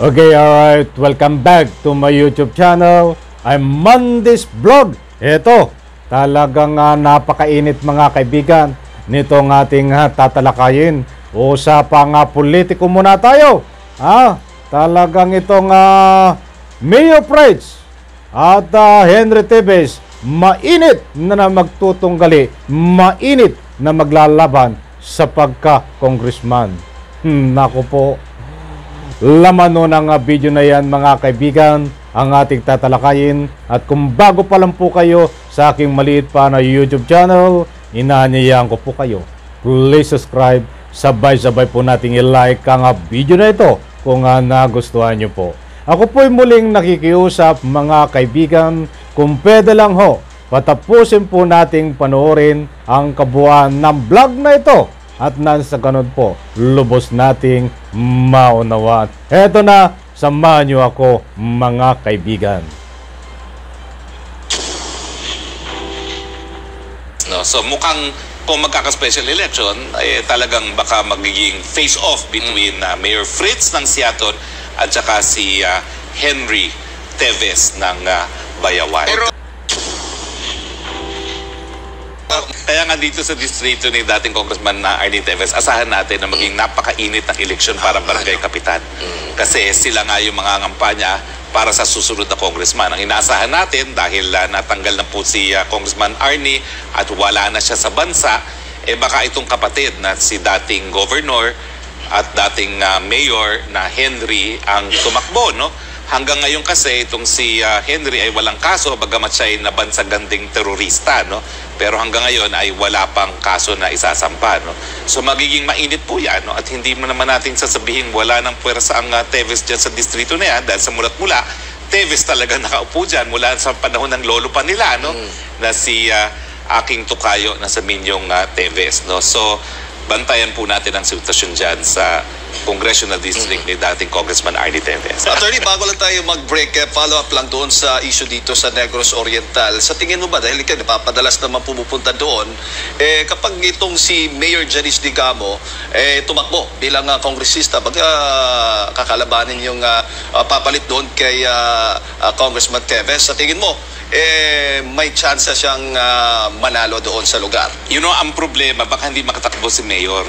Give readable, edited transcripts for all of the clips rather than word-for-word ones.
Okay, alright. Welcome back to my YouTube channel. I'm Monday's Vlog. Ito, talagang napakainit mga kaibigan nitong ating tatalakayin. Usapang politiko muna tayo. Talagang itong Mayor Fritz at Henry Teves, mainit na magtutunggali, mainit na maglalaban sa pagka-congressman. Naku po. Laman nun ang video na yan mga kaibigan, ang ating tatalakayin. At kung bago pa lang po kayo sa aking maliit pa na YouTube channel, inaanyayahan ko po kayo, please subscribe. Sabay-sabay po nating i-like ang video na ito kung nagustuhan nyo po. Ako po'y muling nakikiusap mga kaibigan, kung pwede lang ho, patapusin po nating panoorin ang kabuuan ng vlog na ito. At sa ganun po, lubos nating maunawaan. Eto na, samahan nyo ako mga kaibigan. No, so mukhang kung magkaka-special election, talagang baka magiging face-off between Mayor Fritz ng Seattle at saka si Henry Teves ng Bayawan. Kaya nga dito sa distrito ni dating Congressman Arnie Teves, asahan natin na maging napakainit ng eleksyon para barangay kapitan. Kasi sila nga yung mga ngampanya para sa susunod na congressman. Ang inaasahan natin, dahil natanggal na po si Congressman Arnie at wala na siya sa bansa, baka itong kapatid na si dating governor at dating mayor na Henry ang tumakbo, no? Hanggang ngayon kasi itong si Henry ay walang kaso, bagamat siya ay nabansaganding terorista, no? Pero hanggang ngayon ay wala pang kaso na isasampa, no? So magiging mainit po yan, no? At hindi mo naman natin sasabihin wala ng puwersa ang Teves dyan sa distrito na yan, dahil sa mulat-mula, Teves talaga nakaupo dyan mula sa panahon ng lolo pa nila, no? Na si aking tukayo na sa Minyong Teves, no? So bantayan po natin ang sitwasyon dyan sa Congressional District ni dating Congressman Arnie Teves. Attorney, bago lang tayo mag-break, follow-up lang doon sa issue dito sa Negros Oriental. Sa tingin mo ba, dahil ikaw napapadalas naman pumupunta doon, kapag itong si Mayor Janice Digamo tumakbo bilang kongresista, kakalabanin yung papalit doon kay Congressman Teves, sa tingin mo, may chance siyang manalo doon sa lugar? You know, ang problema, baka hindi makatakbo si Mayor.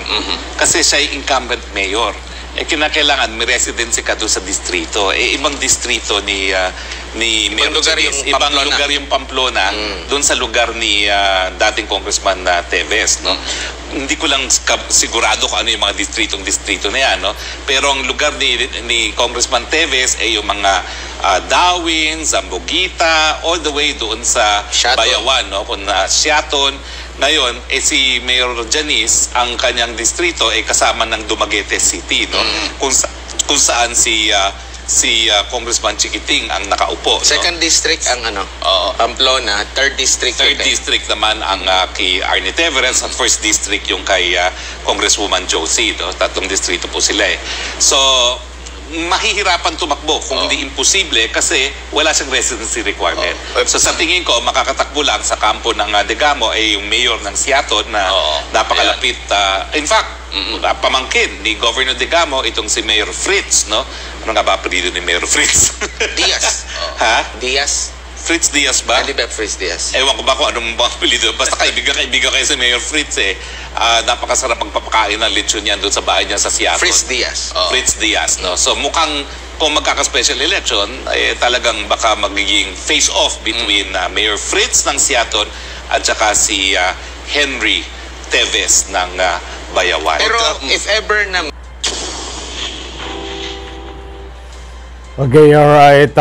Kasi siya ay incumbent mayor. Kinakailangan may residency ka doon sa distrito. Ibang distrito ni Mayor Janice. Ibang lugar yung Pamplona, doon sa lugar ni dating Congressman Teves, no? Hindi ko lang sigurado kung ano yung mga distrito na yan, no? Pero ang lugar ni Congressman Teves ay yung mga Dawin, Zambogita, all the way doon sa Bayawan, no? Kung Seattle. Ngayon, si Mayor Janice, ang kanyang distrito ay kasama ng Dumaguete City, no? Kung saan si Congressman Chiquiting ang nakaupo. Second district ang Pamplona, third district. Third district naman ang kay Arnie Teves, at first district yung kay Congresswoman Josie, no? Tatlong distrito po sila eh. So mahihirapan tumakbo kung hindi imposible kasi wala siyang residency requirement. So sa tingin ko, makakatakbo lang sa kampo ng Digamo ay yung mayor ng Seattle na napakalapit. In fact, pamangkin ni Governor Digamo itong si Mayor Fritz, no? Ano nga ba apelido ni Mayor Fritz? Diaz. Ha? Diaz. Fritz Diaz ba? Hindi ba Fritz Diaz? Ewan ko ba kung anong apelido. Basta kaibigan kayo si Mayor Fritz eh. Napakasarap magpapakain ng lechon yan doon sa bahay niya sa Seattle. Fritz Diaz. Fritz Diaz, no? So mukhang kung magkaka-special election, talagang baka magiging face-off between Mayor Fritz ng Seattle at saka si Henry Teves ng Bayawan. Pero if ever na... Okay, alright.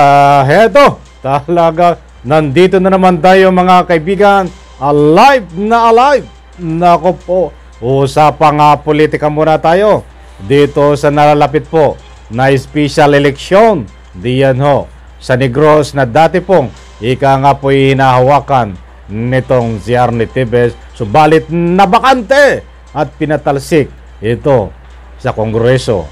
Heto, talaga, nandito na naman tayo mga kaibigan. Alive na alive. Nako po, usapang politika muna tayo. Dito sa nalalapit po na special election. Diyan ho, sa Negros na dati pong ika nga po hinahawakan nitong si Arnie Teves. Subalit nabakante at pinatalsik ito sa Kongreso.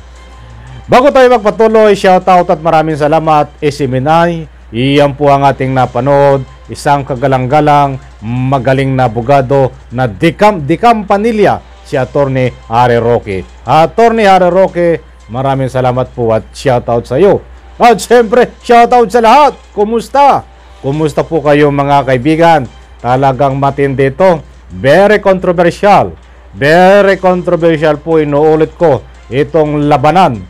Bago tayo magpatuloy, shoutout at maraming salamat, Isiminay. Iyan po ang ating napanood. Isang kagalang-galang, magaling na abogado na di kampanilya si Attorney Harry Roque. Attorney Harry Roque, Maraming salamat po at shoutout sa iyo. At syempre, shoutout sa lahat. Kumusta? Kumusta po kayo mga kaibigan? Talagang matindi ito. Very controversial. Very controversial po, inuulit ko. Itong labanan.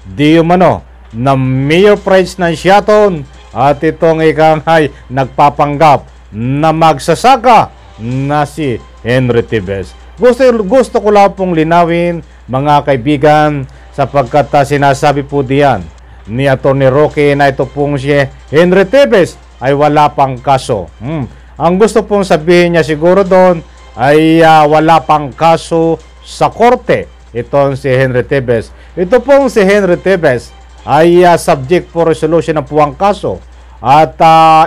Di umano na Mayor Price ng Seattle at itong ikangay nagpapanggap na magsasaka na si Henry Tibes. Gusto ko lang pong linawin mga kaibigan sapagkat sinasabi po diyan ni Atty. Roque na ito pong si Henry Tibes ay wala pang kaso. Ang gusto pong sabihin niya siguro doon ay wala pang kaso sa korte itong si Henry Tibes. Ito pong si Henry Tibes ay subject for resolution na po ang kaso at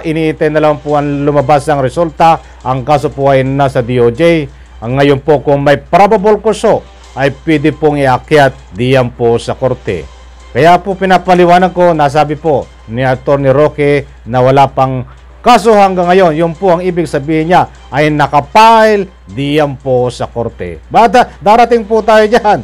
iniintay na lang po ang lumabas ang resulta. Ang kaso po ay nasa DOJ. Ngayon po kung may probable cause ay pwede pong iakyat diyan po sa korte. Kaya po pinapaliwanag ko, nasabi po ni Atty. Roque na wala pang kaso hanggang ngayon. Yun po ang ibig sabihin niya ay nakapile diyan po sa korte. Darating po tayo dyan.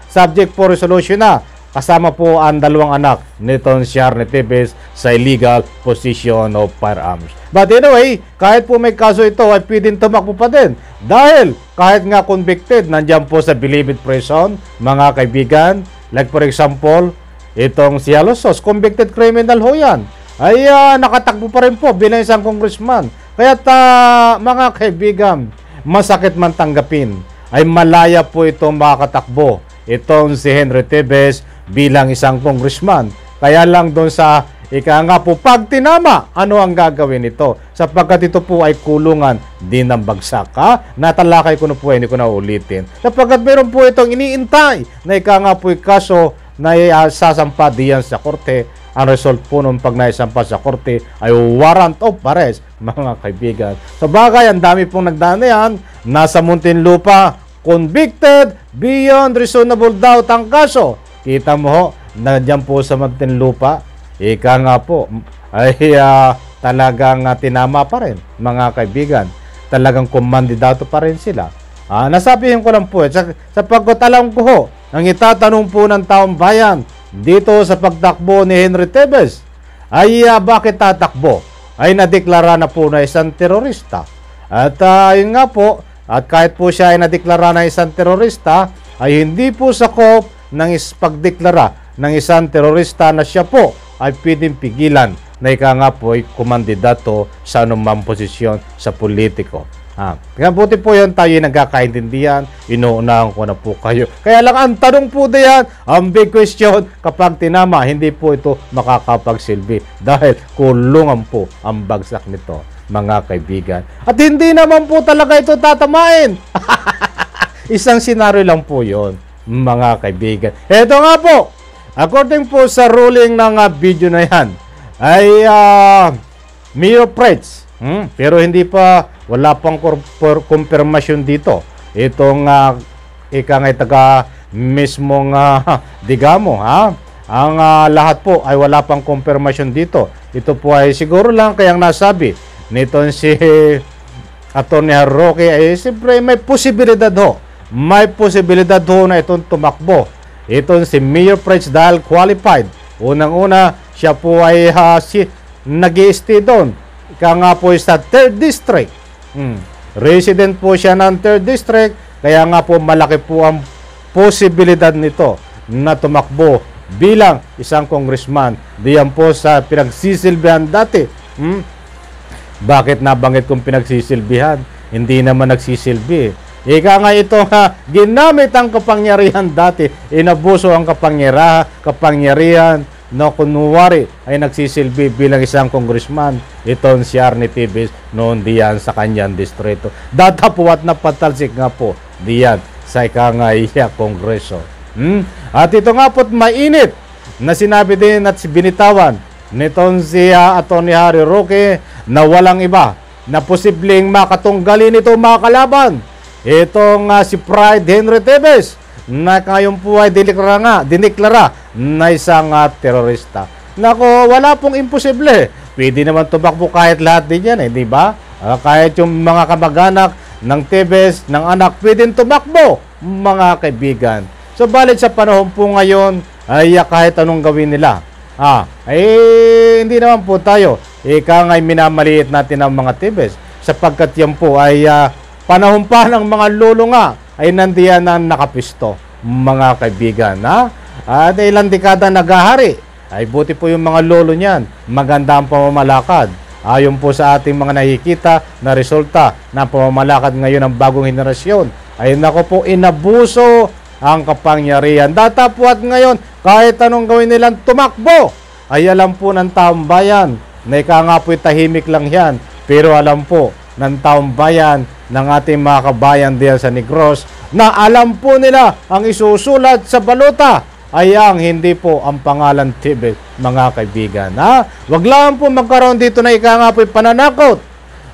Subject for resolution na. Kasama po ang dalawang anak nitong si Henry Tibes sa illegal possession of firearms. But anyway, kahit po may kaso ito ay pwedeng tumakbo pa din. Dahil kahit nga convicted, nandiyan po sa believed prison, mga kaibigan. Like for example, itong si Alosos, convicted criminal ho yan. Ay nakatakbo pa rin po bilang isang congressman. Kaya't mga kaibigan, masakit man tanggapin, ay malaya po itong makakatakbo. Itong si Henry Tibes bilang isang congressman. Kaya lang doon sa nga po, pag tinama, ano ang gagawin nito? Sapagkat ito po ay kulungan din ng bagsak. Natalakay ko na po, hindi ko na ulitin. Sapagkat meron po itong iniintay na nga po kaso na sasampa diyan sa korte. Ang result po nung pag naisampa sa korte ay warrant of arrest, mga kaibigan. Sa bagay, ang dami pong nagdaan yan, nasa Muntinlupa, convicted beyond reasonable doubt ang kaso. Kita mo ho, nandiyan po sa Muntinlupa, nga po, ay talagang tinama pa rin, mga kaibigan. Talagang kumandidato pa rin sila. Nasabihin ko lang po, sapagkat alam ko ho, ang itatanong po ng taong bayan dito sa pagtakbo ni Henry Tibes ay bakit tatakbo? Ay nadeklara na po na isang terorista. At yun nga po, at kahit po siya ay nadeklara na isang terorista, ay hindi po sakop ng pagdeklara ng isang terorista na siya po ay pwedeng pigilan na nga po ay kumandidato sa anumang posisyon sa politiko. Kaya buti po yan tayo nagkakaintindihan, inuunahan ko na po kayo. Kaya lang ang tanong po diyan, ang big question, kapag tinama, hindi po ito makakapagsilbi dahil kulungan po ang bagsak nito, mga kaibigan. At hindi naman po talaga ito tatamain. Isang senaryo lang po yon, mga kaibigan. Ito nga po, according po sa ruling ng video na yan, ay Mayor Price, pero hindi pa, wala pang confirmation dito. Itong taga mismong Digamo, ang lahat po ay wala pang confirmation dito. Ito po ay siguro lang kayang nasabi nitong si Atty. Roque ay siyempre may posibilidad ho. May posibilidad ho na itong tumakbo. Itong si Mayor Price dahil qualified. Unang-una, siya po ay nag-i-stay doon. Nga po sa 3rd District. Resident po siya ng 3rd District. Kaya nga po malaki po ang posibilidad nito na tumakbo bilang isang congressman. Diyan po sa pinagsisilbihan dati. Bakit nabanggit kong pinagsisilbihan? Hindi naman nagsisilbi. Nga ito ginamit ang kapangyarihan dati. Inabuso ang kapangyarihan na kunwari ay nagsisilbi bilang isang congressman. Itong si Henry Tibes noon diyan sa kanyang distrito. Datapuat na patalsik nga po diyan sa kongreso. At ito nga po't mainit na sinabi din at binitawan nitong si Atty. Harry Roque na walang iba na posibleng makatunggalin ito mga kalaban. Itong si Pride Henry Tibes na ngayon po ay diniklara na isang terorista. Nako, wala pong imposible. Pwede naman tumakbo kahit lahat din yan, di ba? Kahit yung mga kamag-anak ng Tibes, ng anak, pwedeng tumakbo, mga kaibigan. Subalit sa panahon po ngayon, ay kahit anong gawin nila, hindi naman po tayo. Ika nga'y minamaliit natin ang mga tibes, sapagkat yan po ay panahon pa ng mga lolo nga, ay nandiyan na nakapisto, mga kaibigan. At ilang dekada naghahari, ay buti po yung mga lolo niyan, maganda ang pamamalakad. Ayon po sa ating mga nakikita na resulta ng pamamalakad ngayon ng bagong henerasyon, ay nako po, inabuso ang kapangyarihan. Datapwat ngayon, kahit anong gawin nilang tumakbo, ay alam po ng taong bayan na ika nga po'y tahimik lang yan. Pero alam po ng taong bayan, ng ating mga kabayan diyan sa Negros, na alam po nila ang isusulat sa baluta ay ang hindi po ang pangalan Tibes, mga kaibigan. Wag lang po magkaroon dito na ika nga po'y pananakot.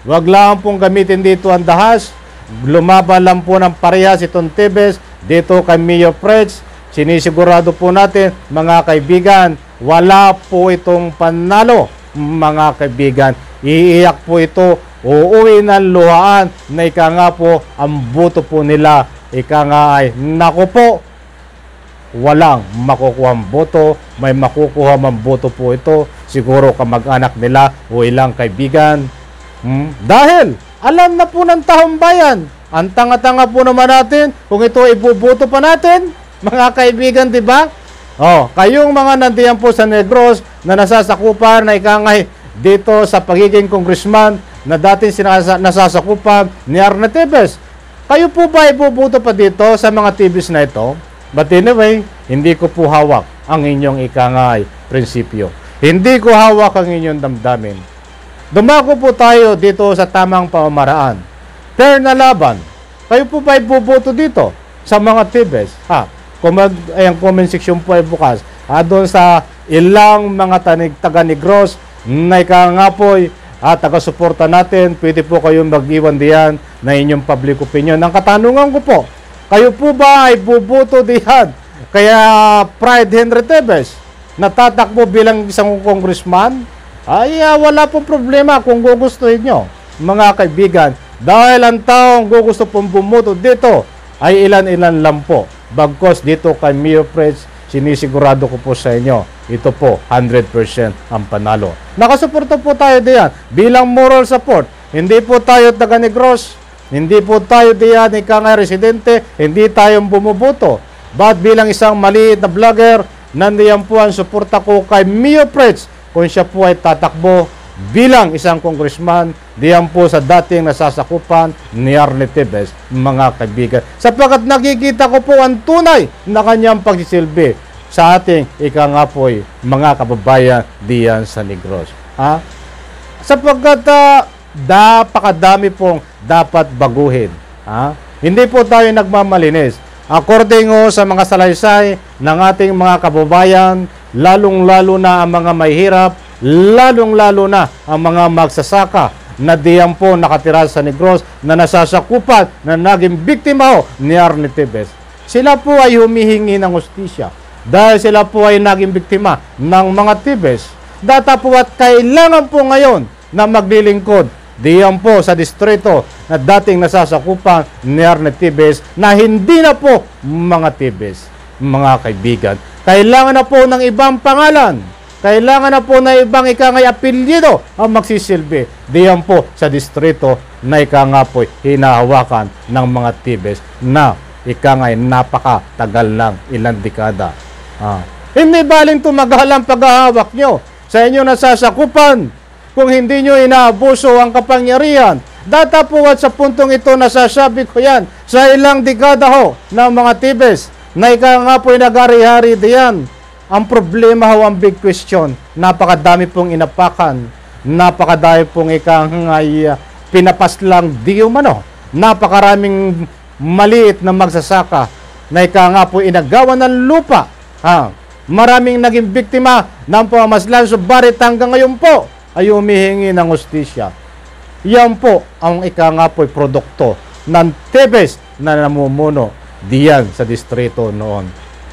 Wag lang pong gamitin dito ang dahas. Lumaban lang po ng parehas itong Tibes dito kay Mio Freds. Sinisigurado po natin, mga kaibigan, wala po itong panalo, mga kaibigan. Iiyak po ito, uuwi ng luhaan na ika nga po ang boto po nila. Ika nga ay, naku po, walang makukuha ang boto, may makukuha mang boto po ito, siguro kamag-anak nila o ilang kaibigan. Dahil alam na po ng taong bayan, ang tanga-tanga po naman natin kung ito ibuboto pa natin, mga kaibigan, di ba? Kayong mga nandiyan po sa Negros na nasasakupan na ikangay dito sa pagiging congressman na dati nasasakupan ni Arne Tibes, kayo po ba ibuboto pa dito sa mga Tibes na ito? But anyway, hindi ko po hawak ang inyong ikangay prinsipyo. Hindi ko hawak ang inyong damdamin. Dumako po tayo dito sa tamang pamamaraan. Fair na laban. Kayo po ba ibuboto dito sa mga Tibes? Kung ang comment section po ay bukas. Doon sa ilang mga taga-Negros na nga po taga-suporta natin, pwede po kayong mag-iwan diyan na inyong public opinion. Ang katanungan ko po, kayo po ba ay buboto diyan kaya Pride Henry Tibes natatakbo bilang isang congressman? Wala pong problema kung gugustuhin nyo, mga kaibigan, dahil ang taong gugusto pong bumoto dito ay ilan-ilan lang po. Bagkos dito kay Mio Freds, sinisigurado ko po sa inyo, ito po 100% ang panalo. Nakasuporta po tayo diyan bilang moral support. Hindi po tayo taga-Negros, hindi po tayo diyan ikangay residente, hindi tayong bumuboto. But bilang isang maliit na vlogger, nandiyan po ang suporta ko kay Mio Freds kung siya po ay tatakbo bilang isang congressman diyan po sa dating nasasakupan ni Arne Tibes, mga kaibigan. Sapagkat nakikita ko po ang tunay na kanyang pagsisilbi sa ating nga po'y mga kababayan diyan sa Negros. Sapagkat napakadami pong dapat baguhin. Hindi po tayo nagmamalinis. According sa mga salaysay ng ating mga kababayan, lalong-lalo na ang mga mahihirap, lalong-lalo na ang mga magsasaka na diyan po nakatira sa Negros na nasasakupan na naging biktima ni Arne Tibes. Sila po ay humihingi ng hustisya dahil sila po ay naging biktima ng mga Tibes. Datapwat kailangan po ngayon na maglilingkod diyan po sa distrito na dating nasasakupan ni Arne Tibes na hindi na po mga Tibes, mga kaibigan. Kailangan na po ng ibang pangalan. Kailangan na po na ibang ikangay apelyido ang magsisilbi diyan po sa distrito na ikanga po hinahawakan ng mga Tibes na ikangay napakatagal lang, ilang dekada. Hindi baling tumagal ang paghahawak nyo sa inyo nasasakupan kung hindi nyo inaabuso ang kapangyarihan. Datapwat sa puntong ito nasasabi ko yan sa ilang dekada ho ng mga Tibes na ikanga po nagari-hari diyan. Ang problema ho, ang big question, napakadami pong inapakan, napakadami pong pinapaslang di umano, napakaraming maliit na magsasaka na nga po inagawan ng lupa. Maraming naging biktima ng pamamaslan, subalit hanggang ngayon po ay humihingi ng hustisya. Yan po ang nga po produkto ng Tibes na namumuno diyan sa distrito noon.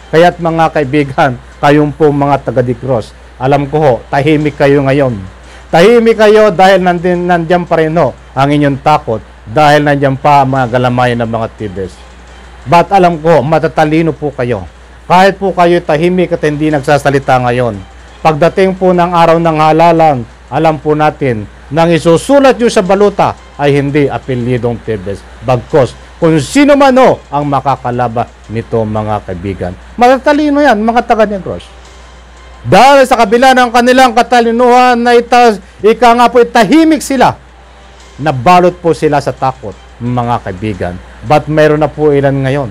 Kaya't mga kaibigan, kayong po mga taga-Negros, alam ko ho, tahimik kayo ngayon. Tahimik kayo dahil nandiyan pa rin ho ang inyong takot, dahil nandiyan pa ang mga galamayan ng mga Tibes. But alam ko, matatalino po kayo. Kahit po kayo tahimik at hindi nagsasalita ngayon. Pagdating po ng araw ng halalan, alam po natin, nang isusulat nyo sa baluta ay hindi apelyidong Tevez. Bagkos, kung sino man o ang makakalaba nito mga kaibigan. Matatalino yan, mga taga-Negros. Dahil sa kabila ng kanilang katalinuhan na ika nga po tahimik sila, nabalot po sila sa takot, mga kaibigan. But mayroon na po ilan ngayon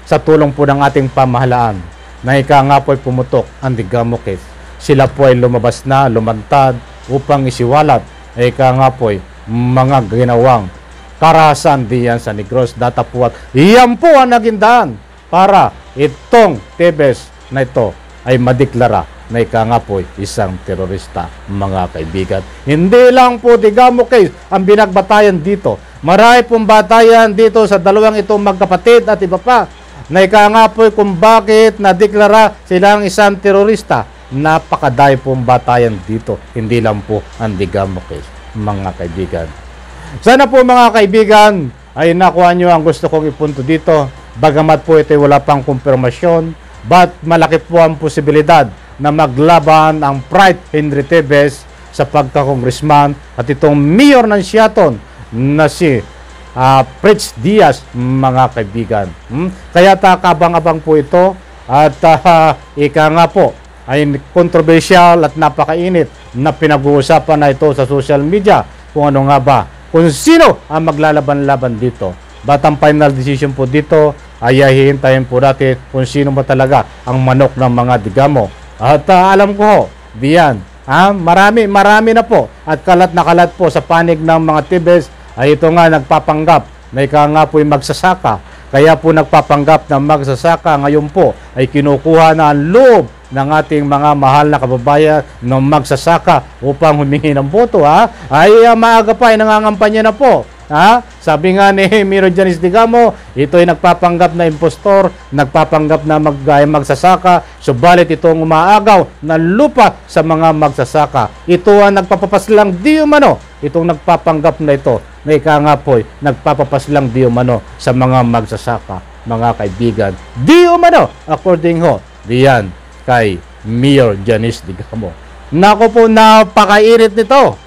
sa tulong po ng ating pamahalaan na ika nga po pumutok ang Digamo case. Sila po ay lumabas na, lumantad upang isiwalat ika nga po mga ginawang karahasan diyan sa Negros. Datapuat, iyan po ang naging daan para itong Tevez na ito ay madeklara na ika nga po isang terorista, mga kaibigan. Hindi lang po Digamo case ang binagbatayan dito. Marami pong batayan dito sa dalawang itong magkapatid at iba pa na ika nga po kung bakit nadeklara silang isang terorista. Napakadami pong batayan dito. Hindi lang po ang Digamo case, mga kaibigan. Sana po mga kaibigan ay nakuha nyo ang gusto kong ipunto dito. Bagamat po ito wala pang kumpirmasyon, but malaki po ang posibilidad na maglaban ang Pride Henry Tevez sa pagka-congressman at itong mayor ng Siaton na si Pritz Diaz, mga kaibigan. Kaya kabang-abang po ito at ika nga po ay kontrobersyal at napakainit na pinag-uusapan na ito sa social media kung ano nga ba, kung sino ang maglalaban-laban dito. But ang final decision po dito ay hihintayin po natin kung sino ba talaga ang manok ng mga Digamo. At alam ko, diyan, marami na po at kalat na kalat po sa panig ng mga Tevez ay ito nga nagpapanggap na ika nga po magsasaka. Kaya po nagpapanggap na magsasaka ngayon po ay kinukuha na ang loob ng ating mga mahal na kababayan ng magsasaka upang humingi ng boto. Ay maaga pa ay nangangampanya na po. Sabi nga ni Mayor Janice Digamo, ito ay nagpapanggap na impostor, nagpapanggap na magsasaka, subalit itong umaagaw ng lupa sa mga magsasaka. Ito ang nagpapapaslang di umano, itong nagpapanggap na ito, na ika nga po, nagpapapaslang di umano sa mga magsasaka, mga kaibigan. Di umano, according ho, diyan kay Mayor Janice Digamo. Nako po, napakainit nito.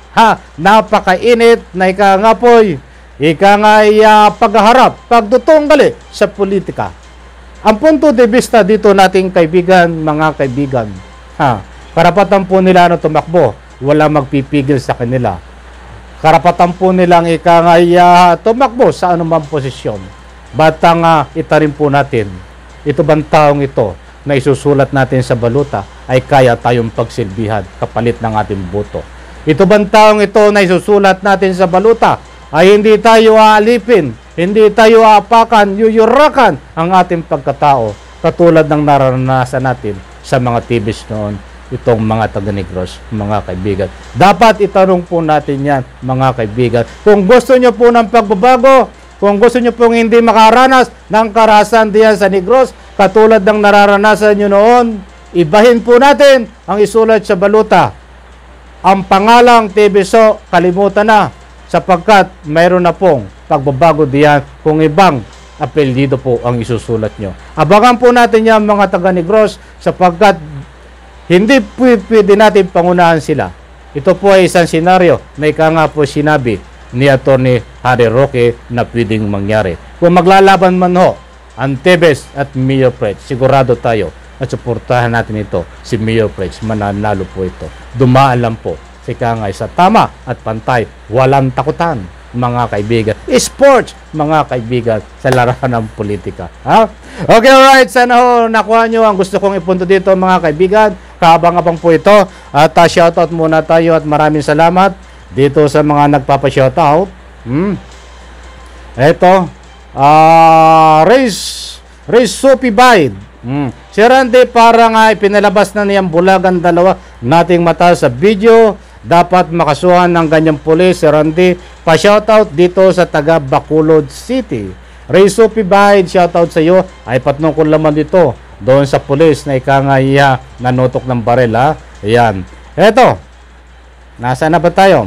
Napakainit na ika nga po, ika nga pagharap, pagdutunggali sa politika. Ang punto de vista dito nating kaibigan, mga kaibigan, karapatan po nila na tumakbo, wala magpipigil sa kanila. Karapatan po nilang ika nga tumakbo sa anumang posisyon. Batang itarin po natin, ito bang taong ito na isusulat natin sa baluta ay kaya tayong pagsilbihan kapalit ng ating boto. Ito bang taong ito na isusulat natin sa baluta ay hindi tayo aalipin, hindi tayo aapakan, yuyurakan ang ating pagkatao katulad ng naranasan natin sa mga Tevez noon, itong mga taga-Negros, mga kaibigan. Dapat itanong po natin yan, mga kaibigan. Kung gusto nyo po ng pagbabago, kung gusto nyo pong hindi makaranas ng karahasan diyan sa Negros, katulad ng nararanasan nyo noon, ibahin po natin ang isulat sa baluta. Ang pangalang Tevezo, kalimutan na sapagkat mayroon na pong pagbabago diyan kung ibang apelyido po ang isusulat nyo. Abangan po natin yan mga taga-Negros sapagkat hindi pwede natin pangunahan sila. Ito po ay isang senaryo na ika nga po sinabi ni Atty. Harry Roque na pwedeng mangyari. Kung maglalaban man ho ang Tevez at Mayor Pritz, sigurado tayo at suportahan natin ito. Si Mayor Pritz, mananalo po ito. Dumaan lang po. Sika nga sa tama at pantay. Walang takutan, mga kaibigan. Sports, mga kaibigan, sa larangan ng politika. Okay, alright. Sana ho, nakuha nyo ang gusto kong ipunto dito, mga kaibigan. Kaabang-abang po ito. At shoutout muna tayo at maraming salamat dito sa mga nagpapa-shoutout. Ito, Race Sophie Bide. Si Randy parang ipinalabas na niyang bulagan dalawa nating mata sa video. Dapat makasuhan ng ganyang pulis si Randy. Pa-shoutout dito sa taga Bacolod City. Ray Sophie Bide, shoutout sa iyo. Ay patungkol naman dito doon sa pulis na ikangaya nanutok ng baril. Ayan. Eto. Nasaan na ba tayo?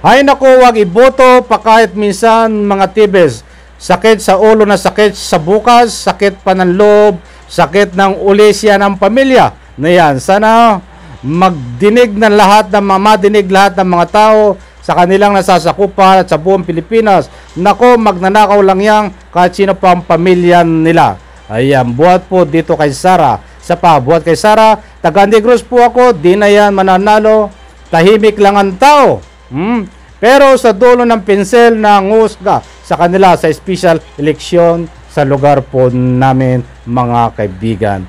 Ay naku, wag iboto pa kahit minsan mga Tevez. sakit sa ulo na sakit sa bukas, sakit pa ng loob, sakit ng ulisya ng pamilya. Na yan, sana madinig lahat ng mga tao sa kanilang nasasakupan at sa buong Pilipinas. Nako, magnanakaw lang yan kahit sino pa ang pamilya nila. Ayan, buhat po dito kay Sara. Sa pa, buhat kay Sara, taga Negros po ako, di na yan mananalo, tahimik lang ang tao. Pero sa dulo ng pinsel na ngusga sa kanila sa special election sa lugar po namin, mga kaibigan.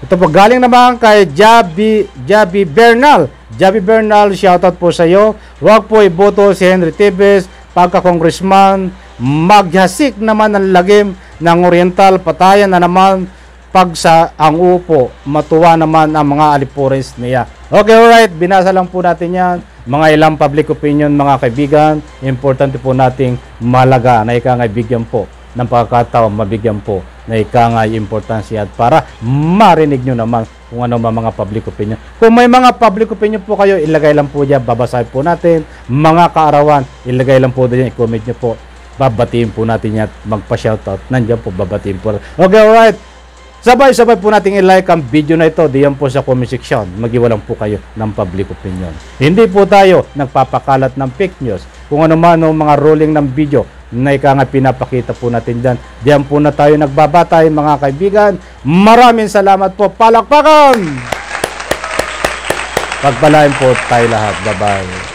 Ito po galing naman kay Javi Bernal. Javi Bernal, shoutout po sa iyo. Huwag po iboto si Henry Tibes pagka-congressman. Maghasik naman ang lagim ng Oriental. Patayan na naman pag sa ang upo. Matuwa naman ang mga alipores niya. Okay, alright. Binasa lang po natin yan. Mga ilang public opinion, mga kaibigan. Importante po nating malaga na ikangibigyan po ng pagkakataon, mabigyan po na ikangay importansya at para marinig nyo naman kung ano mga public opinion. Kung may mga public opinion po kayo, ilagay lang po dyan, babasahin po natin. Mga kaarawan, ilagay lang po dyan, i-comment nyo po. Babatiin po natin yan at magpa-shoutout. Nandiyan po, babatiin po. Okay, alright. Sabay-sabay po natin i-like ang video na ito. Diyan po sa comment section. Mag-iwalang po kayo ng public opinion. Hindi po tayo nagpapakalat ng fake news. Kung ano man ang mga ruling ng video na pinapakita po natin dyan. Diyan po na tayo nagbabatay, mga kaibigan. Maraming salamat po. Palakpakan! Pagpalain po tayo lahat. Bye-bye.